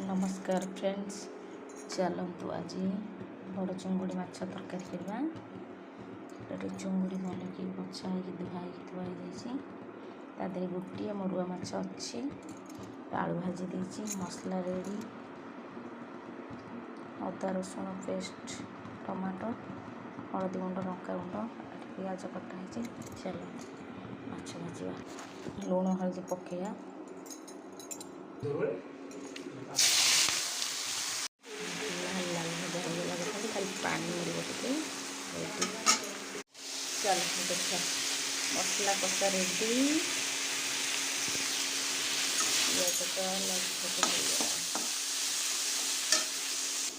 नमस्कार फ्रेंड्स, चलतु आज बड़ चुंगुड़ी माछ तरकारी करवा। चुंगुड़ी भलकि बछा हो धुआई थुआई गोटे मरुआ माछ अच्छी। आलू भाजी देती, मसला रेडी, अदा रसुण पेस्ट, टमाटो, हलदी गुंड, लंका गुंड, पियाज कटा। चल माछ भाजा, लुण हलदी पकड़ा, खाली पानी मिले चल देखा मसला कषा रेडी।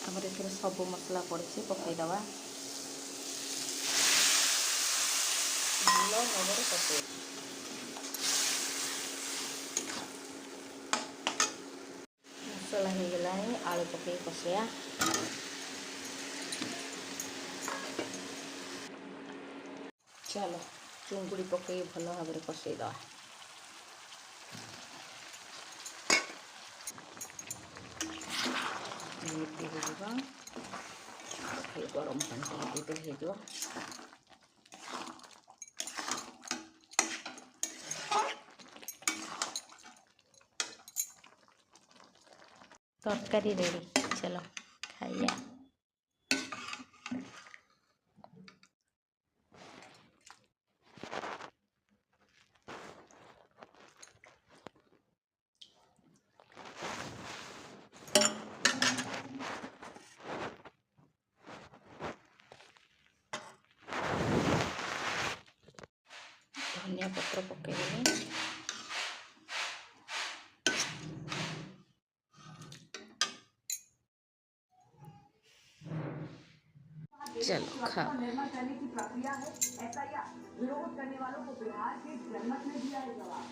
आमर ए सब मसला पड़ी पकईदवा भल भाव पकई मसला हो गला। आलू पकई कषया, चलो चुंगुड़ी पकई भल भाव कषईदवा। गरम पानी देदेले हो तरकारी रेडी। चलो खाइया। धनिया पत्र पकईदेली, चलो खाओ। करने की प्रक्रिया है ऐसा या विरोध करने वालों को बिहार के जनमत में दिया है जवाब।